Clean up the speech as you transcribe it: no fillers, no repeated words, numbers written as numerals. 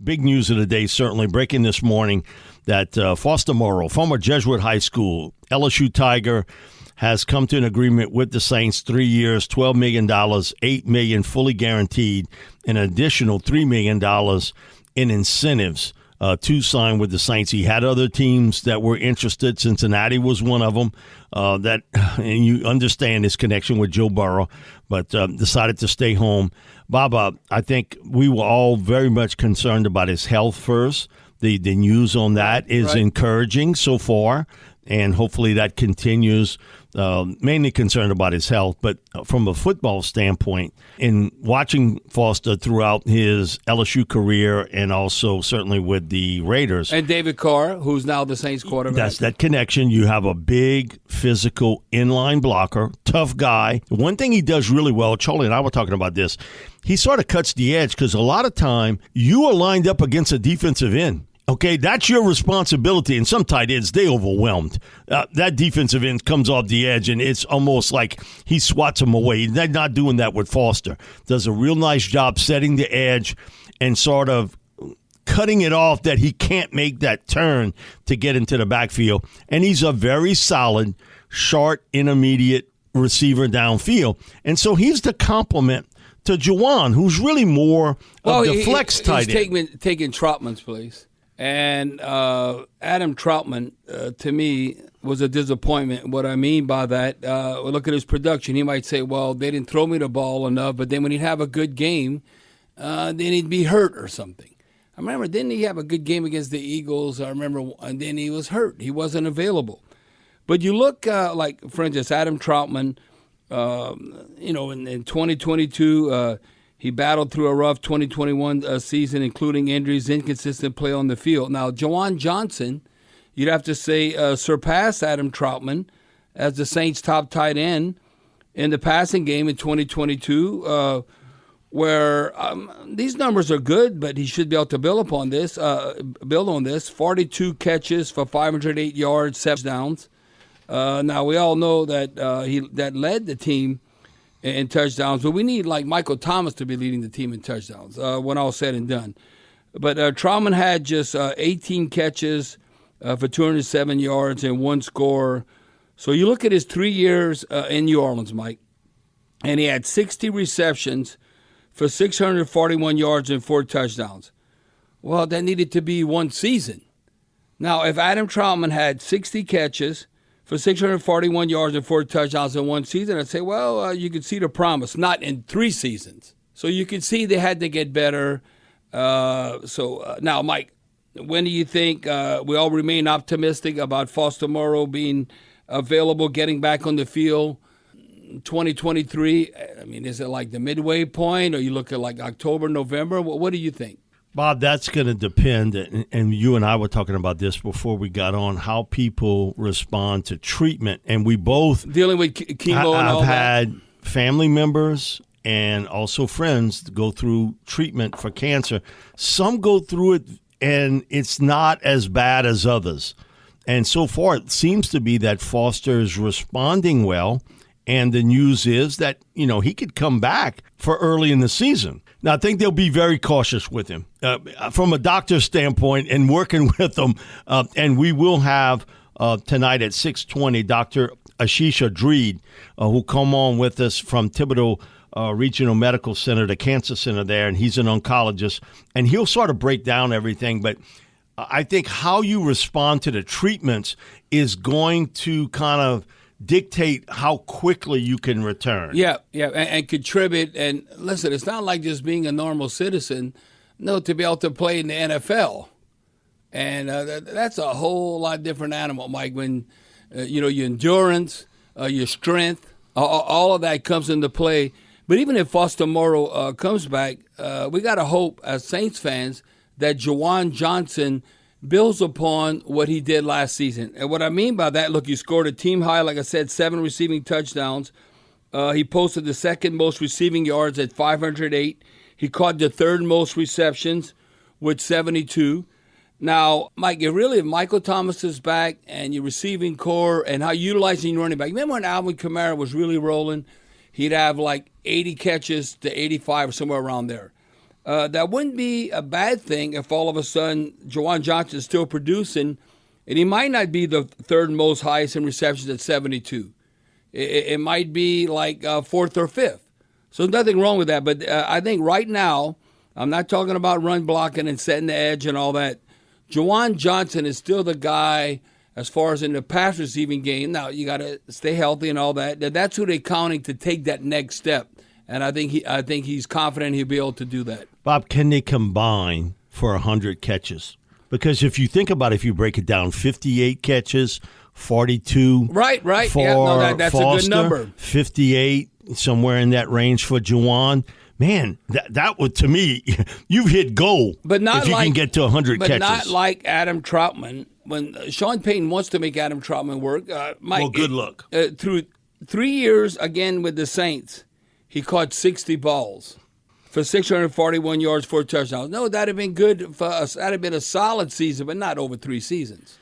big news of the day, certainly breaking this morning, that Foster Moreau, former Jesuit High School, LSU Tiger, has come to an agreement with the Saints, 3 years, $12 million, $8 million fully guaranteed, an additional $3 million in incentives to sign with the Saints. He had other teams that were interested. Cincinnati was one of them. And you understand his connection with Joe Burrow, but decided to stay home. Bob, I think we were all very much concerned about his health first. The news on that is encouraging so far, and hopefully that continues. Mainly concerned about his health, but from a football standpoint, in watching Foster throughout his LSU career and also certainly with the Raiders. And David Carr, who's now the Saints quarterback. That's that connection. You have a big, physical, inline blocker, tough guy. One thing he does really well, Charlie and I were talking about this, he sort of cuts the edge because a lot of time you are lined up against a defensive end. Okay, that's your responsibility. And some tight ends, they overwhelmed. That defensive end comes off the edge, and it's almost like he swats them away. They're not doing that with Foster. Does a real nice job setting the edge and sort of cutting it off that he can't make that turn to get into the backfield. And he's a very solid, short, intermediate receiver downfield. And so he's the complement to Juwan, who's really more of the flex tight end. He's taking Trautman's place. And Adam Trautman, to me, was a disappointment. What I mean by that, look at his production. He might say, well, they didn't throw me the ball enough, but then when he'd have a good game, then he'd be hurt or something. I remember, didn't he have a good game against the Eagles? I remember, and then he was hurt. He wasn't available. But you look like, for instance, Adam Trautman, in 2022, he battled through a rough 2021 season, including injuries, inconsistent play on the field. Now, Juwan Johnson, you'd have to say, surpassed Adam Trautman as the Saints' top tight end in the passing game in 2022, where these numbers are good, but he should be able to build on this. 42 catches for 508 yards, 7 touchdowns. Now, we all know that that led the team in touchdowns, but we need like Michael Thomas to be leading the team in touchdowns when all said and done. But Trautman had just 18 catches for 207 yards and 1 score. So you look at his 3 years in New Orleans, Mike, and he had 60 receptions for 641 yards and 4 touchdowns. Well, that needed to be one season. Now, if Adam Trautman had 60 catches for 641 yards and 4 touchdowns in one season, I'd say, well, you could see the promise. Not in 3 seasons. So you could see they had to get better. Now, Mike, when do you think we all remain optimistic about Foster Moreau being available, getting back on the field 2023? I mean, is it like the midway point, or you look at like October, November? What do you think? Bob, that's going to depend, and you and I were talking about this before we got on, how people respond to treatment. And we both dealing with chemo and all that. I've had family members and also friends go through treatment for cancer. Some go through it, and it's not as bad as others. And so far, it seems to be that Foster is responding well. And the news is that, he could come back for early in the season. Now, I think they'll be very cautious with him from a doctor's standpoint and working with him. And we will have tonight at 6:20 Dr. Ashish Adreed, who come on with us from Thibodeau Regional Medical Center, the cancer center there, and he's an oncologist. And he'll sort of break down everything. But I think how you respond to the treatments is going to kind of dictate how quickly you can return. Yeah, and contribute. And listen, it's not like just being a normal citizen. No, to be able to play in the NFL. And that's a whole lot different animal, Mike, when, your endurance, your strength, all of that comes into play. But even if Foster Moreau comes back, we got to hope as Saints fans that Juwan Johnson builds upon what he did last season. And what I mean by that, look, he scored a team high, like I said, 7 receiving touchdowns. He posted the second most receiving yards at 508. He caught the third most receptions with 72. Now, Mike, if Michael Thomas is back and your receiving core and how utilizing your running back, remember when Alvin Kamara was really rolling? He'd have like 80 catches to 85 or somewhere around there. that wouldn't be a bad thing if all of a sudden Juwan Johnson is still producing, and he might not be the third most highest in receptions at 72. It might be like fourth or fifth. So there's nothing wrong with that. But I think right now, I'm not talking about run blocking and setting the edge and all that. Juwan Johnson is still the guy as far as in the pass receiving game. Now, you got to stay healthy and all that. That's who they're counting to take that next step. And I think he's confident he'll be able to do that. Bob, can they combine for 100 catches? Because if you think about it, if you break it down, 58 catches, 42 right. for yeah, no, that's Foster, a good number. 58, somewhere in that range for Juwan. Man, that would, to me, you've hit goal but not if you can get to 100 catches. But not like Adam Trautman. When Sean Payton wants to make Adam Trautman work, Mike, good luck. Through 3 years, again, with the Saints, he caught 60 balls for 641 yards, 4 touchdowns. No, that would have been good for us. That would have been a solid season, but not over 3 seasons.